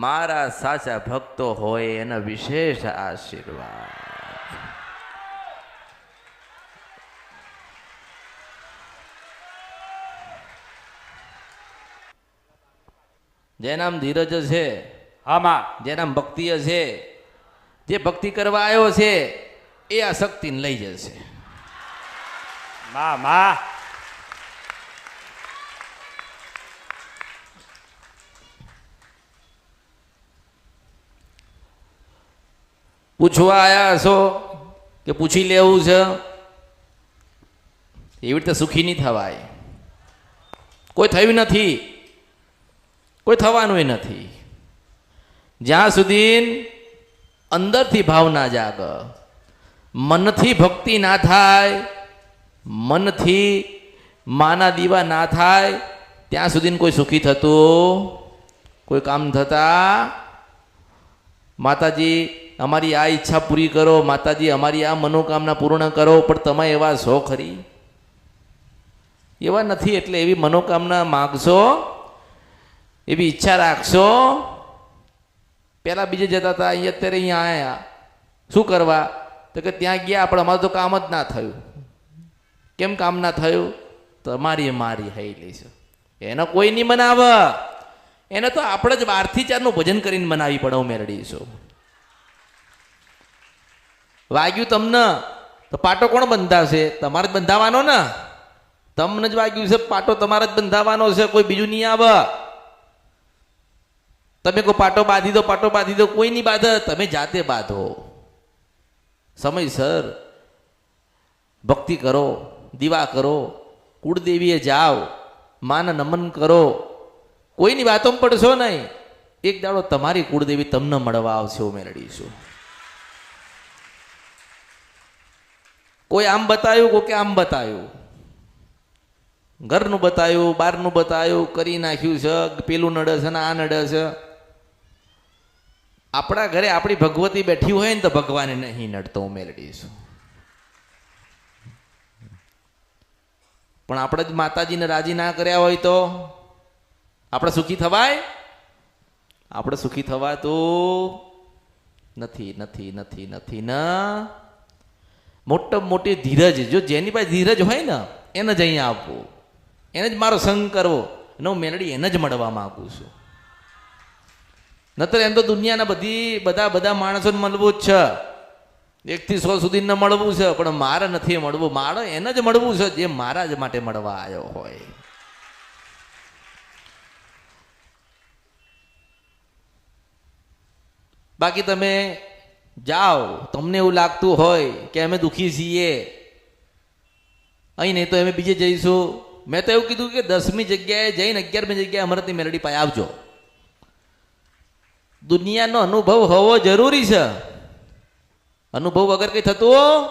મારા સાચા ભક્તો હોય એના વિશેષ આશીર્વાદ. જે નામ ધીરજ છે, આમાં જેના ભક્તિ છે, જે ભક્તિ કરવા આવ્યો છે એ આ શક્તિને લઈ જશે. માં પૂછવા આવ્યા છો કે પૂછી લેવું છે? એવી રીતે સુખી નહીં થવાય. કોઈ થયું નથી, કોઈ થવાનું નથી. જ્યાં સુધી અંદરથી ભાવ ના જાગ, મનથી ભક્તિ ના થાય, મનથી માના દીવા ના થાય, ત્યાં સુધી કોઈ સુખી થતું, કોઈ કામ થતા. માતાજી અમારી આ ઈચ્છા પૂરી કરો, માતાજી અમારી આ મનોકામના પૂર્ણ કરો, પણ તમે એવા છો ખરી? એવા નથી. એટલે એવી મનોકામના માગશો, એવી ઈચ્છા રાખશો. પહેલાં બીજે જતા હતા, અહીંયા અત્યારે અહીંયા આવ્યા શું કરવા? તો કે ત્યાં ગયા પણ અમારું તો કામ જ ના થયું. કેમ કામ ના થયું? તમારી મારી હઈ લઈશું. એને કોઈ નહીં મનાવ, એને તો આપણે જ 12 થી 4 નું ભજન કરીને મનાવી પડે. મેળડીશું વાગ્યું તમને તો પાટો કોણ બંધાવશે? તમારે જ બંધાવાનો ને. તમને જ વાગ્યું છે પાટો, તમારે જ બંધાવાનો છે, કોઈ બીજું નહીં આવે. તમે કોઈ પાટો બાંધી દો, પાટો બાંધી દો, કોઈ નહીં બાંધે, તમે જાતે બાંધો. સમયસર ભક્તિ કરો, દીવા કરો, કુળદેવીએ જાઓ, માને નમન કરો. કોઈની વાતોમાં પડશો નહીં. એક દાડો તમારી કુળદેવી તમને મળવા આવશે. મેળડીશું. કોઈ આમ બતાવ્યું, કોઈ આમ બતાવ્યું, ઘરનું બતાવ્યું, બહારનું બતાવ્યું, કરી નાખ્યું છે, પેલું નડે છે ને આ નડે છે. આપણા ઘરે આપણી ભગવતી બેઠી હોય ને તો ભગવાને નહીં નડતો. મેળડીશું. પણ આપણે જ માતાજીને રાજી ના કર્યા હોય તો આપણે સુખી થવાય? આપણે સુખી થવાતું નથી, નથી, નથી, નથી ના. મોટામાં મોટી ધીરજ, જો જેની પાસે ધીરજ હોય ને એને જ અહીંયા આપવું, એને જ મારો સંગ કરવો, અને હું મેલડી એને જ મળવા માંગુ છું. નતર એમ તો દુનિયાના બધા માણસોને મળવું જ છે, 1 થી 100 સુધી ન મળવું છે, પણ મારે નથી મળવું. મારે એને જ મળવું છે જે મારા જ માટે મળવા આવ્યો હોય. બાકી તમે જાઓ, તમને એવું લાગતું હોય કે અમે દુઃખી છીએ, અહીં નહીં તો અમે બીજે જઈશું. મેં તો એવું કીધું કે 10મી જગ્યાએ જઈને 11મી જગ્યાએ અમરતની મેલડી પાસે આવજો. દુનિયાનો અનુભવ હોવો જરૂરી છે. અનુભવ વગર કઈ થતું?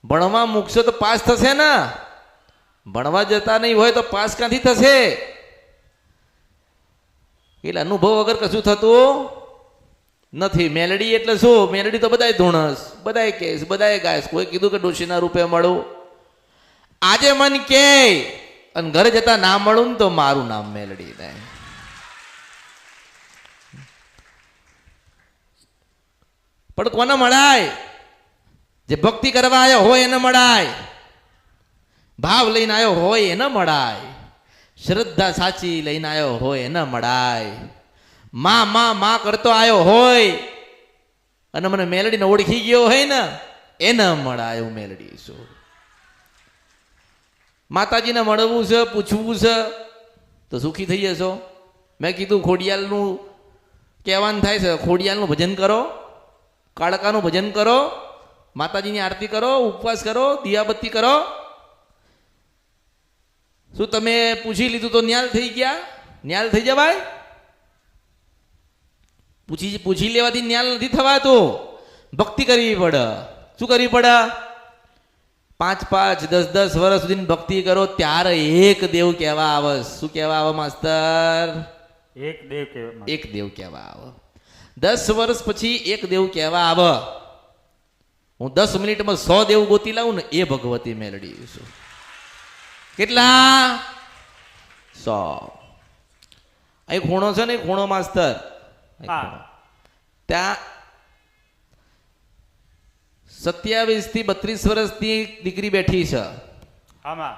ભણવા મૂકશો તો પાસ થશે ને. ભણવા જતા નહીં હોય તો પાસ ક્યાંથી થશે? એટલે અનુભવ વગર કશું થતું નથી. મેલડી એટલે શું? મેલડી તો બધાય ધૂણસ, બધાય કેસ, બધાય ગાયસ. કોઈ કીધું કે ડોશીના રૂપે મળું? આજે મન કે અને ઘરે જતા ના મળું ને તો મારું નામ મેલડી ને. પણ કોને મળાય? જે ભક્તિ કરવા આવ્યો હોય એને મળાય, ભાવ લઈને આવ્યો હોય એને મળાય, શ્રદ્ધા સાચી લઈને આવ્યો હોય એને મળાય, માં કરતો આવ્યો હોય અને મને મેલડીને ઓળખી ગયો હોય ને એને મળાય. હું મેલડી છું. માતાજીને મળવું છે, પૂછવું છે તો સુખી થઈ જશો. મેં કીધું ખોડિયાલનું કહેવાનું થાય છે, ખોડિયાલનું ભજન કરો, કાળકાનું ભજન કરો, માતાજીની આરતી કરો, ઉપવાસ કરો, દિયાબત્તી કરો. શું તમે પૂછી લીધું તો ન્યાલ થઈ ગયા? ન્યાલ થઈ જવાય? પૂછી લેવાથી ન્યાલ નથી થવાતું. ભક્તિ કરવી પડે. શું કરવી પડે? 5-5, 10-10 વર્ષ સુધી ભક્તિ કરો ત્યારે એક દેવ કહેવા આવે. શું કહેવા આવે માસ્તર? એક દેવ કહેવા આવે. 10 વર્ષ પછી એક દેવ કહેવા આવે. હું 10 મિનિટમાં 100 દેવ ગોતી લાવું ને એ ભગવતી મેલડી છું. કેટલા? 100. અહીં ખૂણો છે ને, ખૂણો માસ્તર હા. ત્યાં 27 થી 32 વર્ષની દીકરી બેઠી છે. આમાં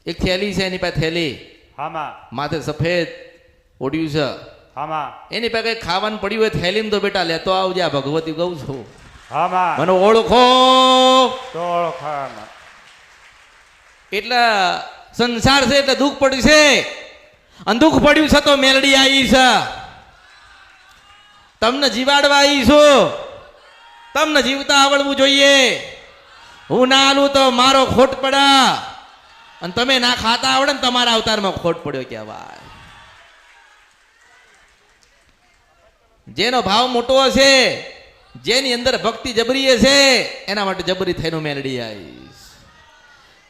એક થેલી છે, એની પાસે થેલી, આમાં માથે સફેદ ઓઢ્યું છે. આમાં એની પાસે કઈ ખાવાનું પડ્યું હોય થેલીમાં તો બેટા લેતો આવજે, આ ભગવતી કહું છું, આમાં મને ઓળખો. તો ઓળખામાં એટલે સંસાર છે એટલે દુઃખ પડશે, અને દુઃખ પડ્યું છે તો મેલડી આવી છે. તમને જીવાડવા આવી છું, તમને જીવતા આવડવું જોઈએ. હું ના આલું તો મારો ખોટ પડા, અને તમે ના ખાતા આવડે ને તમારા અવતારમાં ખોટ પડ્યો કહેવાય. જેનો ભાવ મોટો હશે, જેની અંદર ભક્તિ જબરી હશે, એના માટે જબરી થઈને મેલડી આવીશ.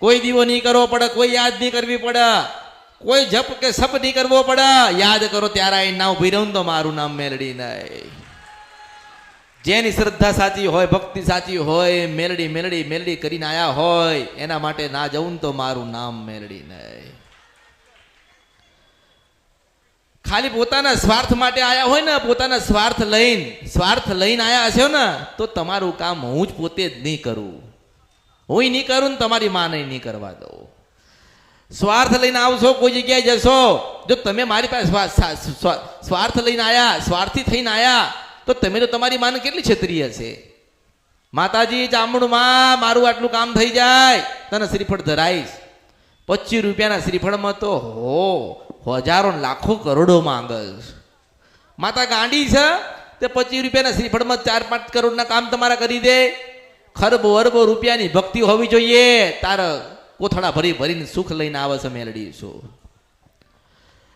કોઈ દીવો નહીં કરવો પડે, કોઈ યાદ નહીં કરવી પડે, કોઈ જપ કે સપ નહીં કરવો પડે. યાદ કરો ત્યારે આ ના ઉભી રહું તો મારું નામ મેલડી નહીં. જેની શ્રદ્ધા સાચી હોય, ભક્તિ સાચી હોય, મેલડી મેલડી મેલડી કરીને આયા હોય, એના માટે ના જવું તો મારું નામ મેલડી નહીં. ખાલી પોતાના સ્વાર્થ માટે આયા હોય ને, પોતાના સ્વાર્થ લઈને આયા હશો ને, તો તમારું કામ હું જ પોતે જ નહીં કરું, હું નહીં કરું ને તમારી માને નહીં કરવા દઉં. સ્વાર્થ લઈને આવશો, કોઈ જગ્યાએ જશો, જો તમે મારી પાસે સ્વાર્થ લઈને આયા, સ્વાર્થી થઈને આયા, તો તમે તો તમારી માને કેટલી છેતરી હશે. માતાજી ચામુંડમાં મારું આટલું કામ થઈ જાય, તને શ્રીફળ ધરાઈશ. 25 રૂપિયાના શ્રીફળમાં તો હજારો લાખો કરોડો માંગસ. માતા ગાંડી છે તે 25 રૂપિયાના શ્રીફળમાં 4-5 કરોડના કામ તમારા કરી દે. ખરબો અરબો રૂપિયાની ભક્તિ હોવી જોઈએ. તારા કોથળા ભરી ભરીને સુખ લઈને આવે છે મેલડી શું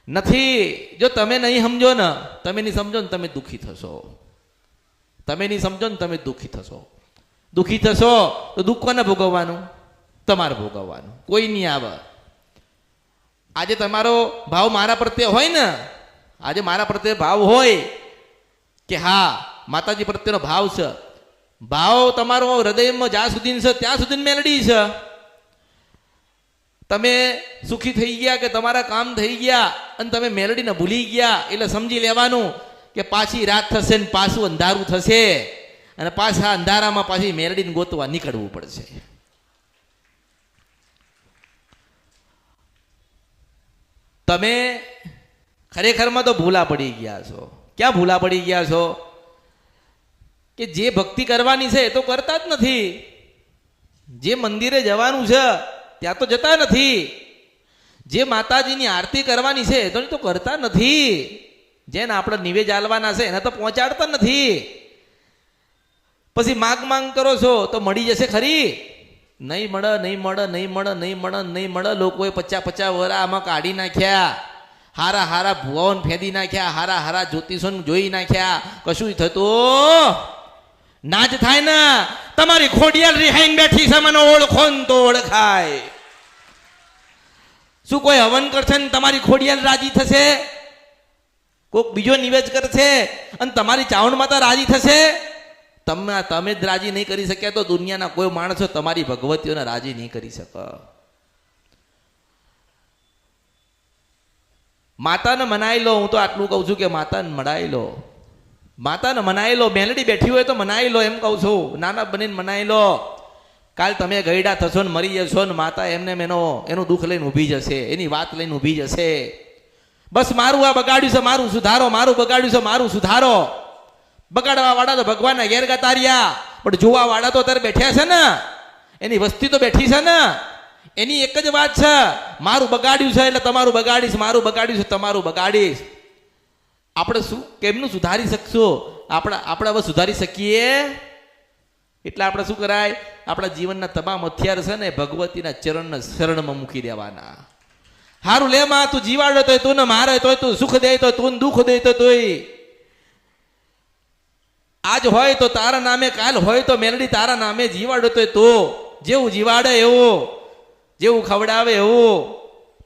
નથી. જો તમે નહીં સમજો ને, તમે નહીં સમજો ને, તમે દુઃખી થશો. તમે નહીં સમજો ને, તમે દુઃખી થશો. દુઃખી થશો તો દુઃખ કોને ભોગવવાનું? તમારે ભોગવવાનું, કોઈ નહીં આવે. આજે તમારો ભાવ મારા પ્રત્યે હોય ને, આજે મારા પ્રત્યે ભાવ હોય કે હા માતાજી પ્રત્યેનો ભાવ છે, ભાવ તમારો હૃદયમાં જ્યાં સુધી છે ત્યાં સુધી મેલડી છે. તમે સુખી થઈ ગયા કે તમારા કામ થઈ ગયા અને તમે મેલડીને ભૂલી ગયા, એટલે સમજી લેવાનું કે પાછી રાત થશે ને પાછું અંધારું થશે, અને પાછા અંધારામાં પાછી મેલડીને ગોતવા નીકળવું પડશે. તમે ખરેખરમાં તો ભૂલા પડી ગયા છો. ક્યાં ભૂલા પડી ગયા છો? કે જે ભક્તિ કરવાની છે એ તો કરતા જ નથી. જે મંદિરે જવાનું છે ત્યાં તો જતા નથી. જે માતાજીની આરતી કરવાની છે એ તો કરતા નથી. જેને આપણે નિવેદ આલવાના છે એને તો પહોંચાડતા નથી. પછી માંગ કરો છો તો મળી જશે ખરી? નહીં મળે, નહીં મળે, નહીં મળે, નહીં મળે, નહીં મળે. લોકોએ 50 વરા આમાં કાઢી નાખ્યા, હારા ભુવાઓને ફેદી નાખ્યા, હારા જ્યોતિષોને જોઈ નાખ્યા, કશું થતું ના જ થાય ને. તમારી ખોડિયાલ રિહાઈને બેઠી છે, મને ઓળખો ને તો ઓળખાય. શું કોઈ હવન કરશે ને તમારી ખોડિયાલ રાજી થશે? કોઈક બીજો નિવેદ કરશે અને તમારી ચાવણ માતા રાજી થશે? તમે જ રાજી નહીં કરી શક્યા તો દુનિયાના કોઈ માણસો તમારી ભગવતીઓને રાજી નહીં કરી શકે. માતાને મનાઈ લો. હું તો આટલું કહું છું કે માતાને મનાઈ લો, માતાને મનાઈ લો. મેલડી બેઠી હોય તો મનાઈ લો, એમ કહું છું. નાના બનીને મનાઈ લો. કાલ તમે ગયડા થશો ને મરી જશો ને માતા એમને એનું દુઃખ લઈને ઊભી જશે, એની વાત લઈને ઊભી જશે. બસ મારું આ બગાડ્યું છે, મારું સુધારો, મારું બગાડ્યું છે, મારું સુધારો. બગાડવા વાળા તો ભગવાનના ઘેર ગાતા રહ્યા, પણ જોવા વાળા તો અત્યારે બેઠ્યા છે ને, એની વસ્તી તો બેઠી છે ને. એની એક જ વાત છે, મારું બગાડ્યું છે એટલે તમારું બગાડીશ, મારું બગાડ્યું છે તમારું બગાડીશ. આપણે શું કેમનું સુધારી શકશું? આપણે હવે સુધારી શકીએ? એટલે આપણે શું કરાય? આપણા જીવનના તમામ હથિયાર છે ને ભગવતીના ચરણના શરણમાં મૂકી દેવાના. હારું લે માં, તું જીવાડે તોય તું ને મારે તોય, તું સુખ દે તો તું, દુઃખ દે તો તોય. આજ હોય તો તારા નામે, કાલ હોય તો મેલડી તારા નામે જીવાડે તોય તો. જેવું જીવાડે એવું, જેવું ખવડાવે એવું.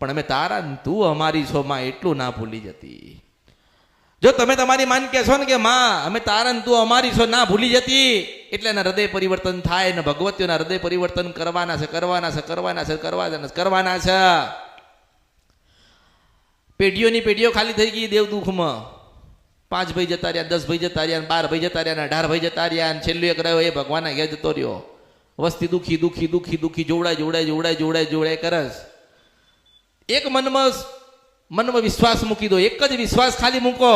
પણ અમે તારા, તું અમારી છો માં, એટલું ના ભૂલી જતી. જો તમે તમારી માન કહેશો ને કે માં અમે તારા ને તું અમારી છો, ના ભૂલી જતી, એટલે એના હૃદય પરિવર્તન થાય ને ભગવતીઓના હૃદય પરિવર્તન કરવાના છે. પેઢીઓની પેઢીઓ ખાલી થઈ ગઈ દેવ દુઃખમાં. 5 ભાઈ જતા રહ્યા, 10 ભાઈ જતા રહ્યા, 12 ભાઈ જતા રહ્યા, 18 ભાઈ જતા રહ્યા, અને છેલ્લું એક રહ્યો એ ભગવાનના ઘેર જતો રહ્યો. વસ્તી દુખી દુખી દુખી દુખી જોવડાય કરસ. એક મનમાં વિશ્વાસ મૂકી દો, એક જ વિશ્વાસ ખાલી મૂકો.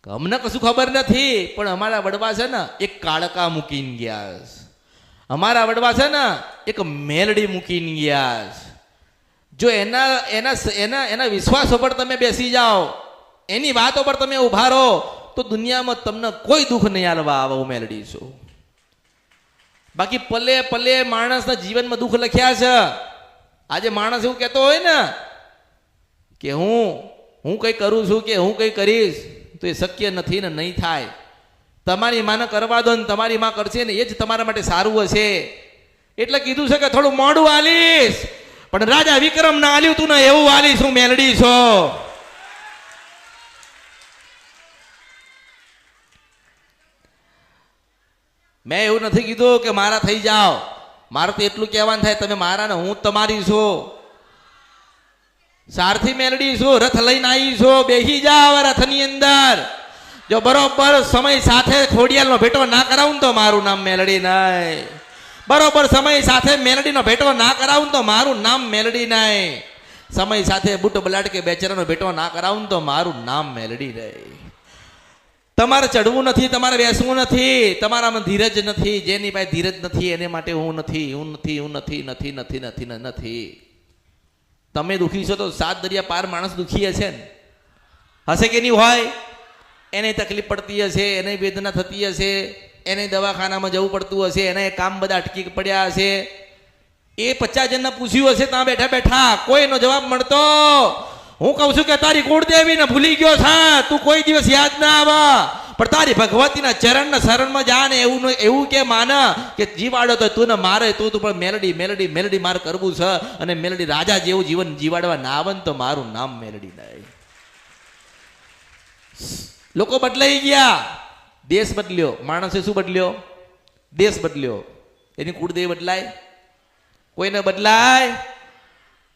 અમને કશું ખબર નથી, પણ અમારા વડવા છે ને એક કાળકા મૂકીને ગયા. અમારા વડવા છે ને એક મેલડી મૂકીને ગયા. જો એના વિશ્વાસો પર તમે બેસી જાઓ, એની વાતો પર તમે ઉભા રહો, તો દુનિયામાં તમને કોઈ દુઃખ નહીં આલવા આવે. હું મેલડી છું. બાકી પલે પલે માણસના જીવનમાં દુઃખ લખ્યા છે. આજે માણસ એવું કહેતો હોય ને કે હું કંઈ કરું છું કે હું કંઈ કરીશ, તો એ શક્ય નથી ને નહીં થાય. તમારી માને કરવા દો ને તમારી માં કરશે ને એ જ તમારા માટે સારું હશે. એટલે કીધું છે કે થોડું મોડું આલીશ, પણ રાજા વિક્રમ ના આલ્યું તું ને એવું આલીશ. હું મેલડી છો. મેં એવું નથી કીધું કે મારા થઈ જાઓ. મારે તો એટલું કહેવાનું થાય, તમે મારા ને હું તમારી છું. સારથી મેલડી છું. રથ લઈને આવી છું. બેસી જાવ રથની અંદર. જો બરોબર સમય સાથે ખોડિયાલનો ભેટો ના કરાવું તો મારું નામ મેલડી નહીં. બરોબર સમય સાથે મેલડીનો ભેટો ના કરાવું તો મારું નામ મેલડી નહીં. સમય સાથે બુટ બલાટ કે બેચરાનો ભેટો ના કરાવું તો મારું નામ મેલડી નહીં. તમારે ચડવું નથી, તમારે બેસવું નથી, તમારામાં ધીરજ નથી. જેની પાસે ધીરજ નથી એને માટે હું નથી. તમે દુઃખી છો તો 7 દરિયા પાર માણસ દુઃખી હશે ને, હશે કે નહીં હોય? એને તકલીફ પડતી હશે, એને વેદના થતી હશે, એને દવાખાનામાં જવું પડતું હશે, એને કામ બધા અટકી પડ્યા હશે. એ 50 જણને પૂછ્યું હશે ત્યાં બેઠા બેઠા, કોઈનો જવાબ મળતો. હું કહું છું કે તારી કુળદેવીને ભૂલી ગયો છે, તું કોઈ દિવસ યાદ ના આવે, પણ તારી ભગવતીના ચરણના શરણમાં જા ને એવું કે માના કે જીવાડો તો તું ને મારે તું પણ મેલડી મેલડી મેલડી મારે કરવું છે. અને મેલડી રાજા જેવું જીવન જીવાડવા ના આવે ને તો મારું નામ મેલડી નહીં. લોકો બદલાઈ ગયા, દેશ બદલ્યો. માણસે શું બદલ્યો? દેશ બદલ્યો. એની કુળદેવી બદલાય? કોઈને બદલાય?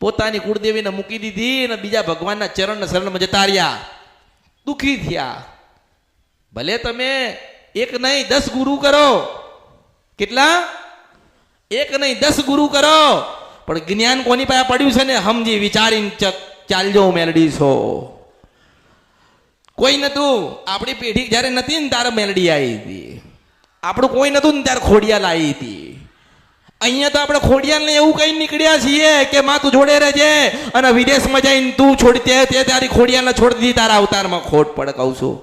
પોતાની કુળદેવીને મૂકી દીધી અને બીજા ભગવાનના ચરણના શરણમાં જતા રહ્યા, દુઃખી થયા. ભલે તમે 1 નહીં 10 ગુરુ કરો. કેટલા? 1 નહીં 10 ગુરુ કરો, પણ જ્ઞાન કોની પાસે પડ્યું છે ને સમજી વિચારીને ચાલજો. મેલડી છો. કોઈ નતું. આપણી પેઢી જયારે નથી ને ત્યારે મેલડી આવી હતી. આપણું કોઈ નતું ને ત્યારે ખોડિયાલ આવી હતી. અહીંયા તો આપણે ખોડિયાલને એવું કઈ નીકળ્યા છીએ કે માં તું જોડે રહેજે, અને વિદેશમાં જઈને તું છોડી તે તારી ખોડિયાલને છોડી દીધી. તારા અવતારમાં ખોટ પડે. કહું છું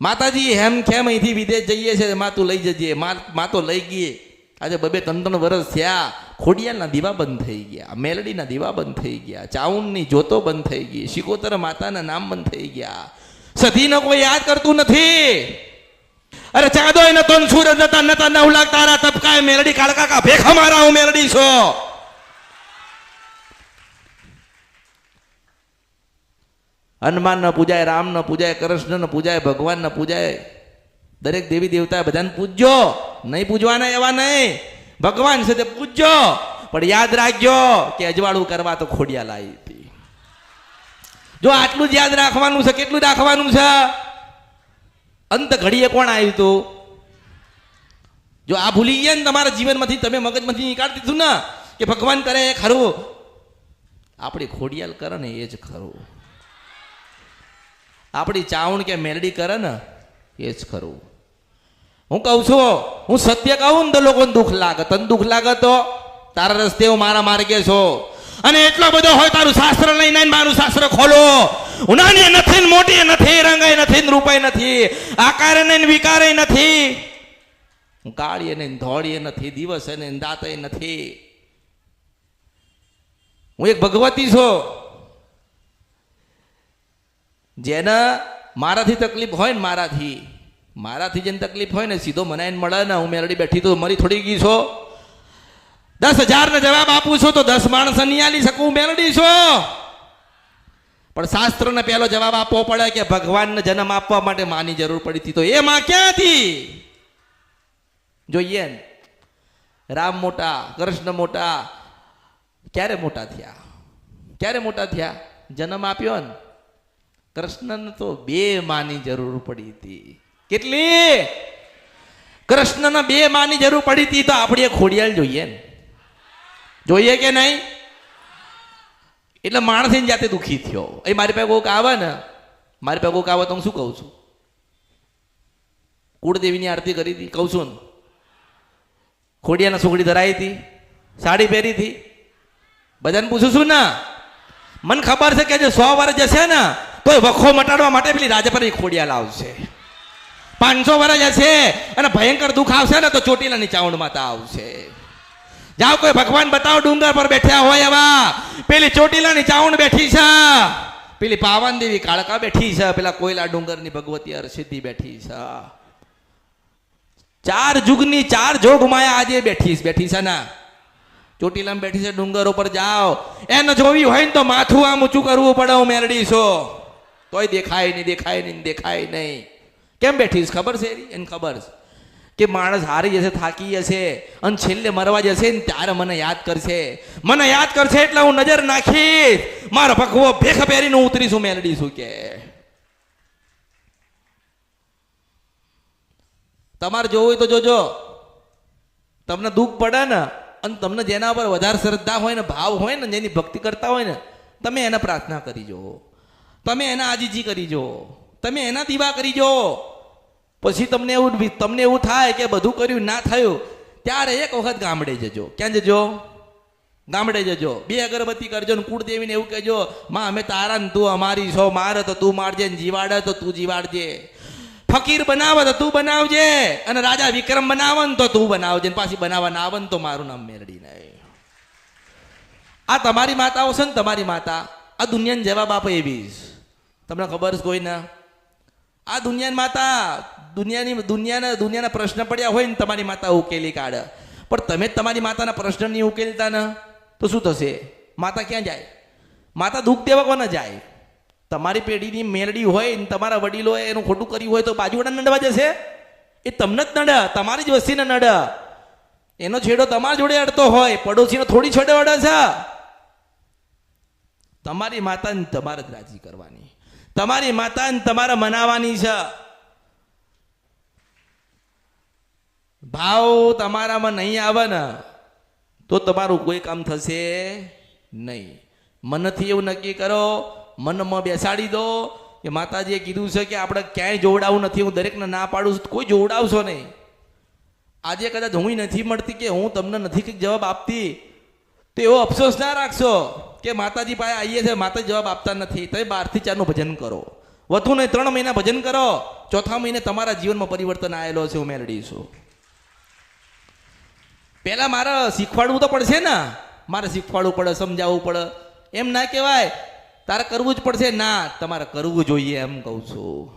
માતાજી હેમ ખેમ અહીંથી વિદેશ જઈએ છે, માં તું લઈ જજે. માં તો લઈ ગઈ. આજે 2-3 વર્ષ થયા. ખોડિયાલના દીવા બંધ થઈ ગયા, મેલડીના દીવા બંધ થઈ ગયા, ચાઉનની જોતો બંધ થઈ ગઈ, શિકોતર માતાના નામ બંધ થઈ ગયા. સધીનો કોઈ યાદ કરતું નથી. અરે ચાદો નતો સૂરજ નતા 9 લાખ તારા તપકાય મેલડી કાળકા કા ભેખા મારા. હું મેલડી છો. હનુમાન ન પૂજાય, રામ ન પૂજાય, કૃષ્ણ ન પૂજાય, ભગવાન ન પૂજાય. દરેક દેવી દેવતા બધાને પૂજજો. નહીં પૂજવાના એવા નહીં. ભગવાન છે તે પૂજજો, પણ યાદ રાખજો કે અજવાળું કરવા તો ખોડિયાલ આવી હતી. જો આટલું જ યાદ રાખવાનું છે. કેટલું રાખવાનું છે? અંત ઘડીએ કોણ આવ્યું હતું? જો આ ભૂલી ગયા ને તમારા જીવનમાંથી, તમે મગજમાંથી નીકાળી દીધું ને કે ભગવાન કરે એ ખરું, આપણી ખોડિયાલ કરે ને એ જ ખરું, આપણી ચાવણ કે મેલડી કરે ને એ જ ખરું. હું કહું છું, હું સત્ય કહું ને તો લોકોને દુઃખ લાગે. તને દુઃખ લાગે તો તારા રસ્તે હું મારા માર્ગે છો. અને એટલો બધો હોય તારું શાસ્ત્ર લઈને મારું શાસ્ત્ર ખોલો. નાની નથી ને મોટી નથી, રંગાઈ નથી ને રૂપાઈ નથી, આકારે નહીં વિકારે નથી, કાળીએ નહીં ધોળીએ નથી, દિવસે નહીં દાતે નથી. હું એક ભગવતી છું. જેને મારાથી તકલીફ હોય ને, મારાથી જેને તકલીફ હોય ને સીધો મનાઈને મળે ને. હું મેલડી બેઠી તો મરી થોડી ગઈ છો. 10,000 ને જવાબ આપું છું તો 10 માણસ નહીં આલી શકું. મેલડી છો. પણ શાસ્ત્રને પહેલો જવાબ આપવો પડે કે ભગવાનને જન્મ આપવા માટે માની જરૂર પડી હતી, તો એ માં ક્યાં હતી? જોઈએ ને, રામ મોટા, કૃષ્ણ મોટા. ક્યારે મોટા થયા? જન્મ આપ્યો ને કૃષ્ણને તો 2 માની જરૂર પડી હતી. કેટલી? કૃષ્ણને 2 માની જરૂર પડી હતી. તો આપણે ખોડિયાલ જોઈએ ને, જોઈએ કે નહીં? એટલે માણસ એની જાતે દુઃખી થયો. એ મારી પાસે કોઈક આવે ને, મારી પાસે કોઈક આવે તો હું શું કહું છું? કુળદેવીની આરતી કરી હતી કહું છું ને, ખોડિયાના સુગડી ધરાઈ હતી, સાડી પહેરી હતી, બધાને પૂછું છું ને. મને ખબર છે કે જે 100 વર્ષ જશે ને તો એ વખો મટાડવા માટે પેલી રાજપરી ખોડિયાલ આવશે. 500 વર્ષ જશે અને ભયંકર દુઃખ આવશે ને તો ચોટીલાની ચાવંડ માતા આવશે. જાઓ કોઈ ભગવાન બતાવો ડુંગર પર બેઠ્યા હોય એવા. પેલી ચોટીલાની ચાવંડ બેઠી છે, પેલી પાવન દેવી કાળકા બેઠી છે, પેલા કોયલા ડુંગરની ભગવતી હરસિદ્ધિ બેઠી છે. 4 જુગની 4 જોગ માયા આજે બેઠી છે ના. ચોટીલામાં બેઠી છે, ડુંગર ઉપર જાઓ, એને જોવી હોય ને તો માથું આમ ઊંચું કરવું પડે. હું મેલડી છો તોય દેખાય નહીં. કેમ બેઠી છે ખબર છે? એને ખબર છે કે માણસ હારી જશે, થાકી જશે અને છેલ્લે મરવા જશે ને ત્યારે મને યાદ કરશે એટલે હું નજર નાખીશ, મારો ભગવો ભેખ પહેરીને ઉતરીશું. મેલડી શું કે તમારે જોવું હોય તો જોજો. તમને દુઃખ પડે ને અને તમને જેના પર વધારે શ્રદ્ધા હોય ને, ભાવ હોય ને, જેની ભક્તિ કરતા હોય ને, તમે એને પ્રાર્થના કરી જો, તમે એના આજીજી કરી જો, તમે એના દીવા કરી જો. પછી તમને એવું થાય કે બધું કર્યું ના થયું, ત્યારે એક વખત ગામડે જજો. ક્યાં જજો? ગામડે જજો. 2 અગરબત્તી કરજો ને કુળદેવીને એવું કહેજો, માં અમે તારા ને તું અમારી છો, મારે તો તું મારજે ને જીવાડે તો તું જીવાડજે. ફકીર બનાવે તો તું બનાવજે અને રાજા વિક્રમ બનાવે ને તો તું બનાવજે, પાછી બનાવવા ના આવે ને તો મારું નામ મેલડી નહીં. આ તમારી માતાઓ છે ને, તમારી માતા આ દુનિયાને જવાબ આપે એવી. તમને ખબર છે કોઈને? આ દુનિયાની માતા દુનિયાના પ્રશ્ન પડ્યા હોય ને તમારી માતા ઉકેલી કાઢે. પણ તમે તમારી માતાના પ્રશ્ન નહીં ઉકેલતા ને તો શું થશે? માતા ક્યાં જાય? માતા દુઃખ દેવા કોને જાય? તમારી પેઢીની મેલડી હોય ને તમારા વડીલોએ એનું ખોટું કર્યું હોય તો બાજુવાળાને નડવા જશે? એ તમને જ નડે, તમારી જ વસ્તીને નડે. એનો છેડો તમારા જોડે અડતો હોય, પડોશીનો થોડી છેડો અડે છે. તમારી માતાને તમારે જ રાજી કરવાની, તમારી માતાને તમારે મનાવવાની છે. ભાવ તમારામાં નહીં આવે ને તો તમારું કોઈ કામ થશે નહીં. મનથી એવું નક્કી કરો, મનમાં બેસાડી દો કે માતાજીએ કીધું છે કે આપણે ક્યાંય જોવડાવું નથી, હું દરેકને ના પાડું છું, કોઈ જોવડાવશો નહીં. આજે કદાચ હું નથી મળતી કે હું તમને નથી કંઈક જવાબ આપતી તો એવો અફસોસ ના રાખશો કે માતાજી પાસે આવીએ છે, માતાજી જવાબ આપતા નથી. તમે 12 થી 4 નું ભજન કરો, વધુ નહીં 3 મહિના ભજન કરો, 4થા મહિને તમારા જીવનમાં પરિવર્તન આવેલો છે. હું મેળવી છું. પહેલા મારે શીખવાડવું તો પડશે ને, મારે શીખવાડવું પડે, સમજાવવું પડે. એમ ના કહેવાય તારે કરવું જ પડશે. ના, તમારે કરવું જોઈએ એમ કહું છું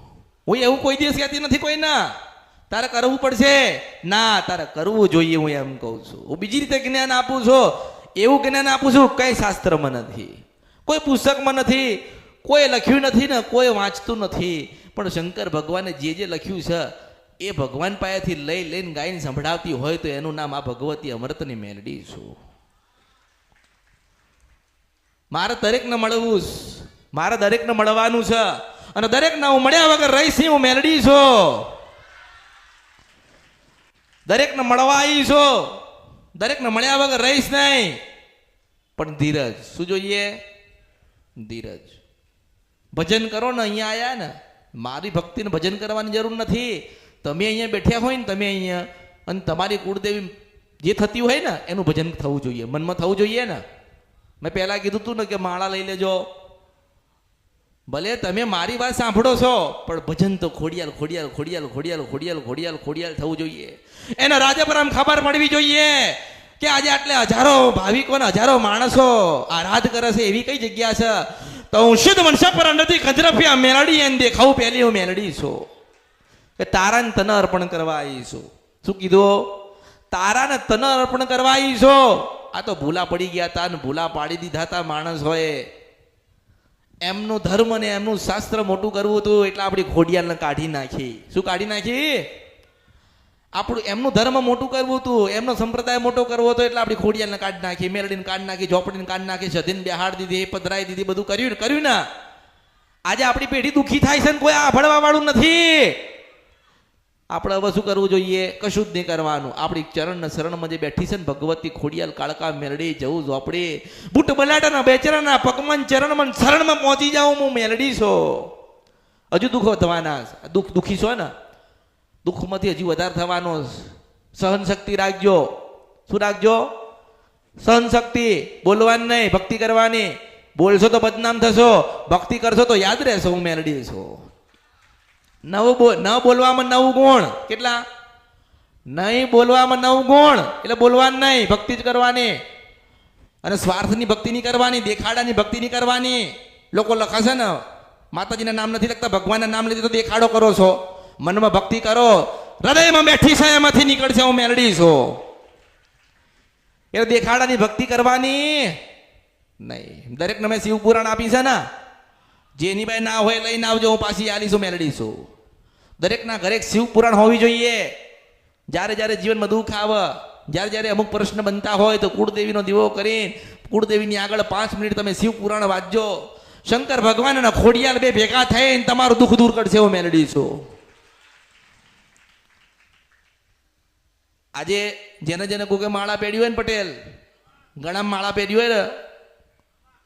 હું. એવું કોઈ દિવસ કહેતી નથી કોઈ ના તારે કરવું પડશે. ના, તારે કરવું જોઈએ હું એમ કહું છું. હું બીજી રીતે જ્ઞાન આપું છું, એવું જ્ઞાન આપું છું કઈ શાસ્ત્રમાં નથી, કોઈ પુસ્તકમાં નથી, કોઈ લખ્યું નથી ને કોઈ વાંચતું નથી. પણ શંકર ભગવાને જે લખ્યું છે એ ભગવાન પાસેથી લઈને ગાઈને સંભળાવતી હોય તો એનું નામ આ ભગવતી અમૃતની મેલડી છું. મારે દરેકને મળવું, મારે દરેકને મળવાનું છે અને દરેકને હું મળ્યા વગર રહીશ નહીં. હું મેલડી છું, દરેકને મળવા આવી છું, દરેકને મળ્યા વગર રહીશ નહીં. પણ ધીરજ શું જોઈએ? ધીરજ. ભજન કરો ને, અહીંયા આવ્યા ને, મારી ભક્તિને ભજન કરવાની જરૂર નથી. તમે અહીંયા બેઠ્યા હોય ને, તમે અહીંયા અને તમારી કુળદેવી જે થતી હોય ને એનું ભજન થવું જોઈએ, મનમાં થવું જોઈએ ને. મેં પહેલાં કીધું હતું ને કે માળા લઈ લેજો. ભલે તમે મારી વાત સાંભળો છો પણ ભજન તો ખોડિયાલ ખોડિયાલ ખોડિયાલ ખોડિયાલ ખોડિયાલ ખોડિયાલ ખોડિયાલ થવું જોઈએ. એના રાજા પર આમ ખબર પડવી જોઈએ કે આજે આટલે હજારો ભાવિકોને હજારો માણસો આરાધ કરે છે એવી કઈ જગ્યા છે તો હું શુદ્ધ મનસા પર નથી ખંજરફિયા મેલડી એને દેખાવું પહેલી હું મેલડી છું કે તારાને તને અર્પણ કરવા આવી છું. શું કીધું? તારાને તને અર્પણ કરવા આવી છું. આ તો ભૂલા પડી ગયા હતા ને ભૂલા પાડી દીધા હતા માણસ હોય. એમનું ધર્મ ને એમનું શાસ્ત્ર મોટું કરવું હતું એટલે આપણી ખોડિયાલને કાઢી નાખી. શું કાઢી નાખી? આપણું એમનું ધર્મ મોટું કરવું હતું, એમનો સંપ્રદાય મોટો કરવો હતો એટલે આપણી ખોડિયાલને કાઢી નાખી, મેલડીને કાઢી નાખી, ઝોપડીને કાઢી નાખી, સધીને બેહાડી દીધી, પધરાઈ દીધી, બધું કર્યું ને. આજે આપણી પેઢી દુઃખી થાય છે ને કોઈ આભળવા વાળું નથી. આપણે હવે શું કરવું જોઈએ? કશું જ નહીં કરવાનું. આપણી ચરણ શરણમાં જે બેઠી છે ને ભગવતી ખોડિયાલ કાળકા મેલડી જવું ઝોપડી બુટ બલાટાના બેચરાના પગમન ચરણમાં શરણમાં પહોંચી જાઉં હું મેલડી છો. હજુ દુઃખો થવાના દુઃખી છો ને દુઃખમાંથી હજી વધારે થવાનો. સહન શક્તિ રાખજો. શું રાખજો? સહન શક્તિ. બોલવાની નહીં, ભક્તિ કરવાની. બોલશો તો બદનામ થશો, ભક્તિ કરશો તો યાદ રહેશો હું મેલડી છું. ન બોલવામાં 9 ગુણ. કેટલા? નહીં બોલવામાં 9 ગુણ. એટલે બોલવાનું નહીં, ભક્તિ જ કરવાની. અને સ્વાર્થની ભક્તિ નહીં કરવાની, દેખાડાની ભક્તિ નહીં કરવાની. લોકો લખાશે ને માતાજીના નામ નથી લખતા, ભગવાનના નામ લીધે તો દેખાડો કરો છો. મનમાં ભક્તિ કરો, હૃદયમાં બેઠી છે એમાંથી નીકળશે હું મેલડી છું. એટલે દેખાડાની ભક્તિ કરવાની નહીં. દરેકને મેં શિવ પુરાણ આપી છે ને, જેની ભાઈ ના હોય લઈને આવજો, હું પાછી આલીશું મેલડી છું. દરેકના ઘરે શિવ પુરાણ હોવી જોઈએ. જ્યારે જ્યારે જીવનમાં દુઃખ આવે, જ્યારે જ્યારે અમુક પ્રશ્ન બનતા હોય તો કુળદેવીનો દીવો કરીને કુળદેવીની આગળ 5 મિનિટ તમે શિવ પુરાણ વાંચજો. શંકર ભગવાન અને ખોડિયાલ બે ભેગા થઈને તમારું દુઃખ દૂર કરશે હું મેલડી છું. આજે જેને જેને કોકે માળા પહેરી હોય ને પટેલ, ઘણા માળા પહેરી હોય ને,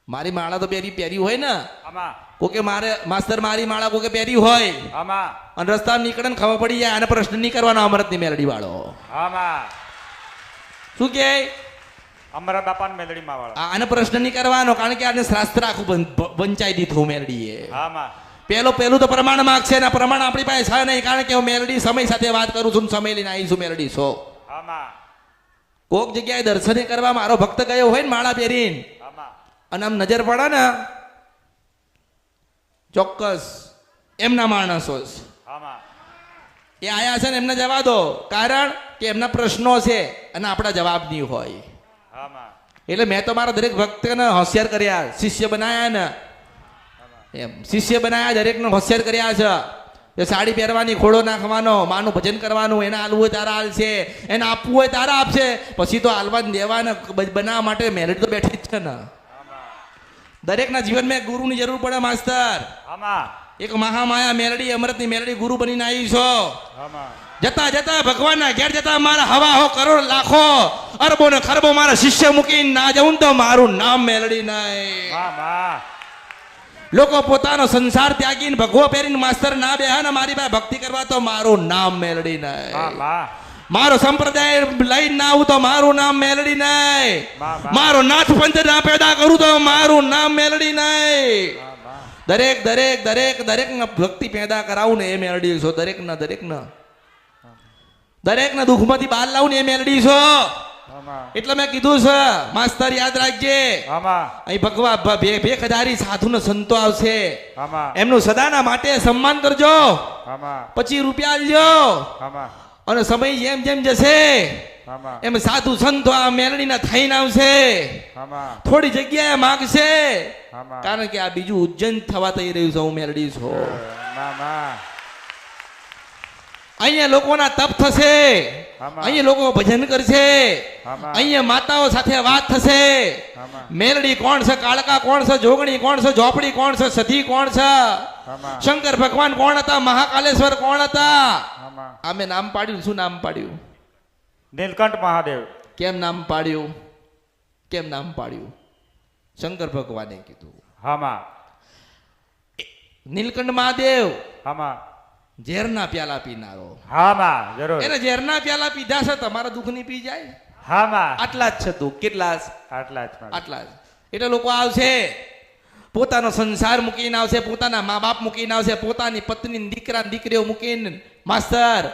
મારી માળા તો પહેરી હોય ને, આમાં કોકે મારે માસ્તર મારી માળા કોકે પહેરી હોય આમાં અને રસ્તા નીકળે ને ખબર પડી જાય, આને પ્રશ્ન નહીં કરવાનો અમરતની મેલડી વાળો. આમાં શું કે અમરા બાપાની મેલડીમાં વાળો આને પ્રશ્ન નહીં કરવાનો, કારણ કે આને શાસ્ત્ર આખું વંચાઈ દીધું મેલડીએ. આમાં પહેલું તો પ્રમાણ માગશે ને પ્રમાણ આપણી પાસે છે નહીં, કારણ કે હું મેલડી સમય સાથે વાત કરું છું, સમય લઈને આવીશું મેલડી છો. આમાં કોક જગ્યાએ દર્શન કરવા મારો ભક્ત ગયો હોય ને માળા પહેરીને, આમાં અને આમ નજર પડે ને ચોક્કસ એમના માણસો આમાં એ આયા છે ને એમને જવા દો, કારણ કે એમના પ્રશ્નો છે અને આપણા જવાબ નહીં હોય. આમાં એટલે મેં તો મારા દરેક ભક્તને હોશિયાર કર્યા, શિષ્ય બનાયા ને, એમ શિષ્ય બનાયા, દરેકને હોશિયાર કર્યા છે. એ સાડી પહેરવાની, ખોળો નાખવાનો, માનું ભજન કરવાનું, એને હાલવું હોય તારા હાલશે, એને આપવું હોય તારા આપશે. પછી તો હાલવા દેવાને બનાવવા માટે મેલડી તો બેઠી જ છે ને. દરેકના જીવનમાં ગુરુની જરૂર પડે માસ્તર. આમાં એક મહામાયા મેલડી, અમૃતની મેલડી ગુરુ બનીને આવી છો. આમાં જતા જતા ભગવાનના ઘેર જતા મારા હવા હો કરોડ લાખો અરબો ને ખરબો મારા શિષ્ય મૂકીને ના જવું તો મારું નામ મેલડી નહીં. આમાં લોકો પોતાનો સંસાર ત્યાગીને ભગવો પહેરીને માસ્તર ના બેહે ને મારી પાસે ભક્તિ કરવા તો મારું નામ મેલડી નહીં. આમાં મારો સંપ્રદાય લઈને ના આવું તો મારું નામ મેલડી નહીં. મારો નાથ પંથ ના પેદા કરું તો મારું નામ મેલડી નહીં. દરેક દરેક દરેક દરેક ભક્તિ પેદા કરાવું ને એ મેલડી છો. દરેકના દુઃખમાંથી બહાર લાવું ને એ મેલડી છો. એટલે મેં કીધું છે માસ્તર યાદ રાખજે, આમાં અહીં ભગવા ભેખ હજારી સાધુ ને સંતો આવશે, આમાં એમનું સદાના માટે સન્માન કરજો, આમાં પછી રૂપિયા આલજો. આમાં અને સમય જેમ જેમ જશે આમાં એમ સાધુ સંતો આ મેલડીના થઈને આવશે, આમાં થોડી જગ્યાએ માગશે, આમાં કારણ કે આ બીજું ઉજ્જૈન થવા થઈ રહ્યું છે. હું મેલડી છું. આમાં અહીંયા લોકોના તપ થશે, અહીંયા લોકો ભજન કરશે, અહીંયા માતાઓ સાથે વાત થશે. મેલડી કોણ છે, કાળકા કોણ છે, જોગણી કોણ છે, ઝોપડી કોણ છે, સધી કોણ છે, શંકર ભગવાન કોણ હતા, મહાકાલેશ્વર કોણ હતા. આ મેં નામ પાડ્યું. શું નામ પાડ્યું? નીલકંઠ મહાદેવ. કેમ નામ પાડ્યું? કેમ નામ પાડ્યું? શંકર ભગવાને કીધું. આમાં નીલકંઠ મહાદેવ આમાં ઝેરના પ્યાલા પીનારો. આમાં જરૂર એને ઝેરના પ્યાલા પીધા છે, તમારા દુઃખ ની પી જાય. આમાં આટલા જ છે દુઃખ. કેટલા? આટલા જ આટલા જ. એટલે લોકો આવશે, પોતાનો સંસાર મૂકીને આવશે, પોતાના મા બાપ મૂકીને આવશે, પોતાની પત્ની દીકરા દીકરીઓ મૂકીને માસ્તર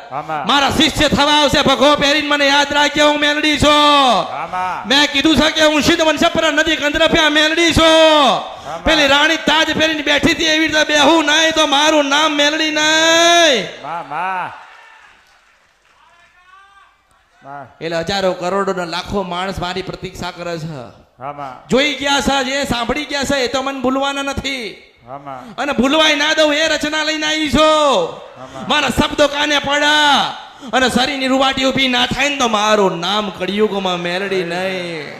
મારા શિષ્ય થવા આવશે. ભગવો પહેરીને મને યાદ રાખજો હું મેલડી છું. મેં કીધું છે કે હું સિદ્ધ વંશપર નદી કંદરપ્યા મેલડી છું. પેલી રાણી તાજ પહેરીને બેઠી હતી એવી રીતે બેહું નહીં તો મારું નામ મેલડી નહીં. એટલે હજારો કરોડો ને લાખો માણસ મારી પ્રતીક્ષા કરે છે. જોઈ ગયા છે, જે સાંભળી ગયા છે એ તો મને ભૂલવાના નથી, અને ભૂલવાય ના દઉં એ રચના લઈને આવી છો. મારા શબ્દો કાને પડ્યા અને શરીરની રૂવાટી ઉભી ના થાય ને તો મારું નામ કળિયુગમાં મેલડી નહીં.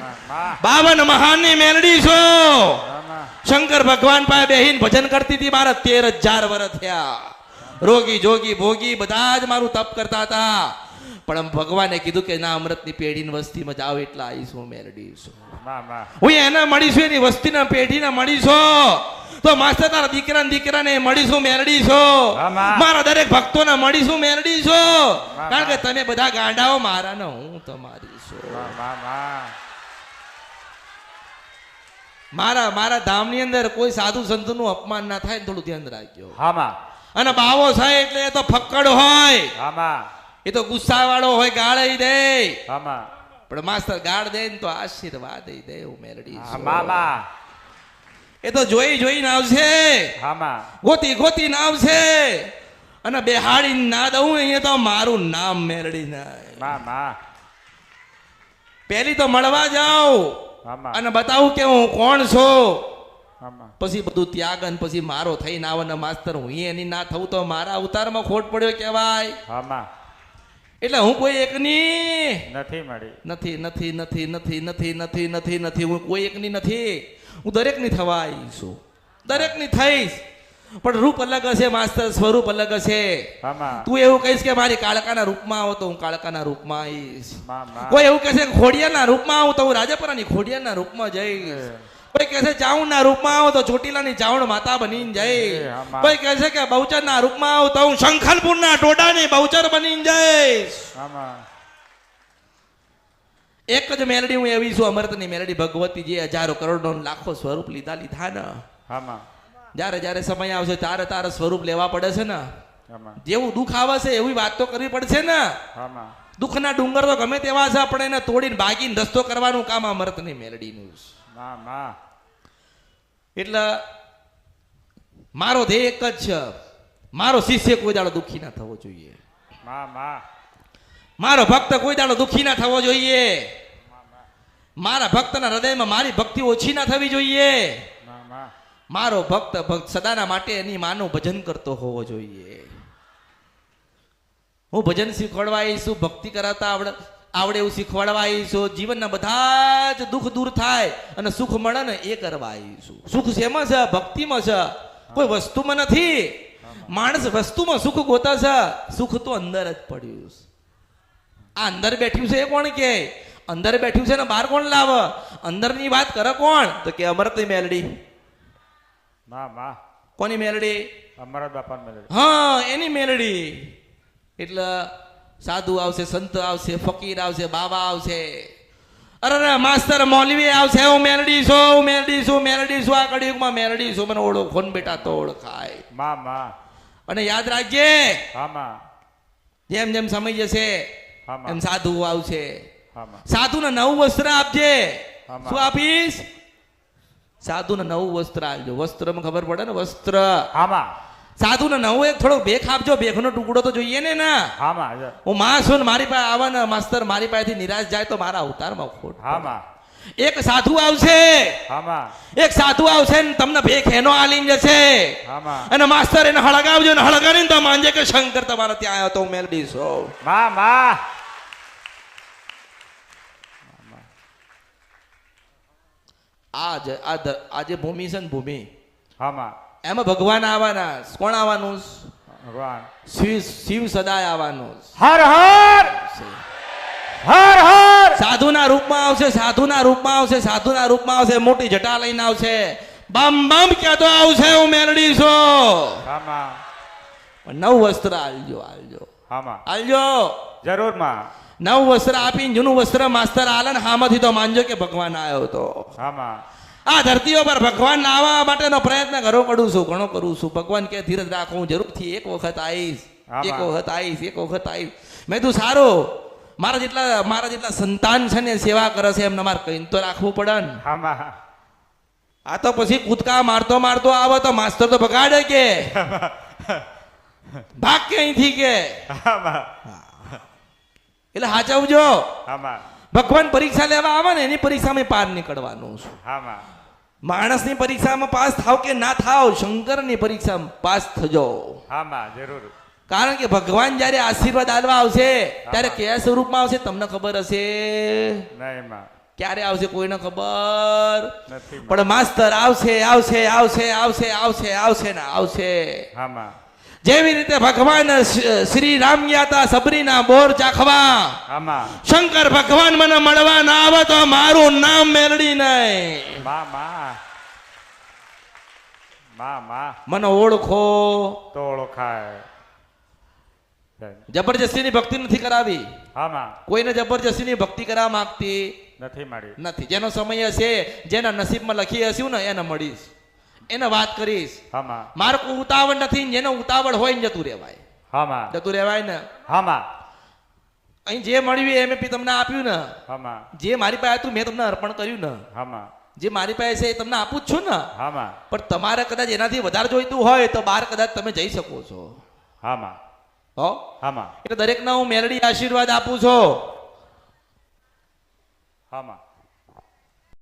52 મહાન ની મેલડી છો. શંકર ભગવાન પાસે બેહીન ભજન કરતી હતી. મારા 13,000 વર્ષ થયા. રોગી જોગી ભોગી બધા જ મારું તપ કરતા હતા. પણ ભગવાને કીધું કે ના, અમૃતની પેઢીની વસ્તીમાં જાઓ એટલે આવીશું મેળવીશું. માં માં હું એને મળીશું, એની વસ્તીના પેઢીને મળીશું. તો માસ્ટર તારા દીકરાને મળીશું મેળવીશું. આમાં. મારા દરેક ભક્તોને મળીશું મેળવીશું. આમાં. કારણ કે તમે બધા ગાંડાઓ મારા ને હું તમારી છું. માં માં મારા ધામની અંદર કોઈ સાધુ સંતનું અપમાન ના થાય ને થોડું ધ્યાન રાખજો. હા માં અને બાવો થાય એટલે એ તો ફક્કડ હોય, હા માં એ તો ગુસ્સા વાળો હોય, ગાળ દે. હા માં પણ માસ્ટર ગાળ દે ને તો આશીર્વાદ દે. હું મેલડી હા છું. માં માં એ તો જોઈને આવશે, હા માં ગોતીને આવશે. અને બેહાડી ના દઉં અહીંયા તો મારું નામ મેલડી નાય. માં માં પેલી તો મળવા જાઉં હા માં અને બતાવું કે હું કોણ છું. હા માં પછી બધું ત્યાગ અને પછી મારો થઈને આવે ને માસ્તર હું એની ના થવું તો મારા અવતારમાં ખોટ પડ્યો કહેવાય. હા માં એટલે હું કોઈ એકની નથી મળી નથી નથી નથી નથી નથી નથી નથી નથી હું કોઈ એકની નથી. હું દરેકની થવા આવી છું, દરેકની થઈશ. પણ રૂપ અલગ હશે માસ્તર, સ્વરૂપ અલગ હશે. હા માં તું એવું કહીશ કે મારી કાળકાના રૂપમાં આવો તો હું કાળકાના રૂપમાં આવીશ. માં માં કોઈ એવું કહેશે કે ખોડિયાના રૂપમાં આવું તો હું રાજપરાની ખોડિયાના રૂપમાં જઈશ. કોઈ કહેશે ચાવણના રૂપમાં આવો તો ચોટીલાની ચાવણ માતા બનીને જઈશ. આમાં. કોઈ કહેશે કે બહુચરના રૂપમાં આવું તો હું શંખલપુરના ટોડાની બહુચર બનીને જઈશ. હા માં એક જ મેલડી હું એવી છું, અમૃતની મેલડી ભગવતી, જે હજારો કરોડો લાખો સ્વરૂપ લીધા ને. હા માં જ્યારે સમય આવશે તારે સ્વરૂપ લેવા પડે છે ને. હા માં જેવું દુઃખ આવે છે એવી વાત તો કરવી પડશે ને. હા માં દુઃખના ડુંગર તો ગમે તેવા છે, આપણે એને તોડીને ભાગીને રસ્તો કરવાનું કામ અમૃતની મેલડીનું છે. માં માં એટલે મારો ધ્યેય એક જ છે, મારો શિષ્ય કોઈ દાડો દુઃખી ના થવો જોઈએ. માં માં મારો ભક્ત કોઈ દાડો દુઃખી ના થવો જોઈએ. મારા ભક્તના હૃદયમાં મારી ભક્તિ ઓછી ના થવી જોઈએ. માં માં મારો ભક્ત સદાના માટે એની માનું ભજન કરતો હોવો જોઈએ. હું ભજન શીખવાડવા આવીશું, ભક્તિ કરાવતા આવડે એવું શીખવાડવા આવીશું. જીવનના બધા જ દુઃખ દૂર થાય અને સુખ મળે ને એ કરવા આવીશું. સુખ શેમાં છે? ભક્તિમાં છે, કોઈ વસ્તુમાં નથી. માણસ વસ્તુમાં સુખ ગોતે છે, સુખ તો અંદર જ પડ્યું છે. આ અંદર બેઠ્યું છે એ કોણ કે? અંદર બેઠ્યું છે ને બહાર કોણ લાવે? અંદરની વાત કરે કોણ? તો કે અમૃતની મેલડી. માં માં કોની મેલડી? અમરત બાપાની મેળવી હા, એની મેલડી. એટલે સાધુ આવશે, સંત આવશે, ફકીર આવશે, બાબા આવશે, અરે માસ્તર મૌલવી આવશે. હું મેલડી છું, હું મેલડી છું, મેલડી છું. આ કળિયુગમાં મેલડી છું. મને ઓળખો ને બેટા તો ઓળખાય. માં માં અને યાદ રાખજે, હા માં જેમ જેમ સમય જશે હા એમ માં સાધુ આવશે. હા માં સાધુને નવું વસ્ત્ર આપજે. આમાં. શું આપીશ? સાધુને નવું વસ્ત્ર આપજો. વસ્ત્રમાં ખબર પડે ને, વસ્ત્ર. હા માં સાધુને નવું એક થોડો ભેખ આપજો. ભેખનો ટુકડો તો જોઈએ ને ના. હા માં હું માં છું ને મારી પાસે આવે ને માસ્તર મારી પાસેથી નિરાશ જાય તો મારા અવતારમાં ખોટ. હા માં એક સાધુ આવશે, હા માં એક સાધુ આવશે ને તમને ભેખ એનો આલીને જશે. હા માં અને માસ્તર એને હળગાવજો ને હળગાવીને તો માનજે કે શંકર તમારા ત્યાં આવ્યો તો હું મેલડી છું. માં માં આજે ભૂમિ છે ને ભૂમિ, હા માં એમાં ભગવાન આવવાના. કોણ આવવાનું? ભગવાન શિવ સદાય આવવાનું. હર હર હર હર સાધુના રૂપમાં આવશે, સાધુના રૂપમાં આવશે, સાધુના રૂપમાં આવશે. મોટી જટા લઈને આવશે. બમ બમ કહેતો આવશે હું મેલડી છું. હા માં પણ નવું વસ્ત્ર આલજો, આલજો, હા માં આલજો. જરૂર માં નવું વસ્ત્ર આપીને જૂનું વસ્ત્ર માસ્તર આલે ને હામાંથી તો માનજો કે ભગવાન આવ્યો તો. હા માં આ ધરતીઓ પર ભગવાન આવવા માટેનો પ્રયત્ન ઘણો કરું છું, ઘણો કરું છું. ભગવાન કે ધીરજ રાખો, હું જરૂરથી એક વખત આવીશ, એક વખત આવીશ, એક વખત આવીશ. મેં તું સારું, મારા જેટલા સંતાન છે ને સેવા કરે છે એમને મારે કઈ તો રાખવું પડે ને. હા માં આ તો પછી કૂદકા મારતો મારતો આવે તો માસ્તર તો બગાડે કે ભાગ કે અહીંથી કે. હા માં એટલે હાચવજો. હા માં ભગવાન પરીક્ષા લેવા આવે ને એની પરીક્ષામાં પાર નીકળવાનું છે. હા માં માણસની પરીક્ષામાં પાસ થાવ કે ના થાવ, શંકરની પરીક્ષામાં પાસ થજો. હા માં જરૂર કારણ કે ભગવાન જયારે આશીર્વાદ આલવા આવશે ત્યારે કયા સ્વરૂપમાં આવશે તમને ખબર હશે? નહીં માં ક્યારે આવશે કોઈને ખબર નથી પણ માસ્તર આવશે આવશે આવશે આવશે આવશે આવશે ને આવશે. હા માં જેવી રીતે ભગવાન શ્રી રામ ગયા હતા સબરીના બોર ચાખવા, હા માં શંકર ભગવાન મને મળવા ના આવે તો મારું નામ મેલડી નહીં. માં માં માં માં મને ઓળખો. તો ઓળખાય. જબરજસ્તીની ભક્તિ નથી કરાવી, હા માં કોઈને જબરજસ્તીની ભક્તિ કરવા માંગતી નથી મળી. નથી. જેનો સમય હશે, જેના નસીબમાં લખી હશું ને એને મળીશ, એને વાત કરીશ. હા માં મારે કોઈ ઉતાવળ નથી, જેને ઉતાવળ હોય ને જતું રહેવાય. હા માં જતું રહેવાય ને. હા માં અહીં જે મળ્યું એમ તમને આપ્યું ને. હા માં જે મારી પાસે હતું મેં તમને અર્પણ કર્યું ને. હા માં જે મારી પાસે છે એ તમને આપું જ છું ને. હા માં પણ તમારે કદાચ એનાથી વધારે જોઈતું હોય તો બહાર કદાચ તમે જઈ શકો છો. હા માં હો હા માં એટલે દરેકને હું મેલડી આશીર્વાદ આપું છું. હા માં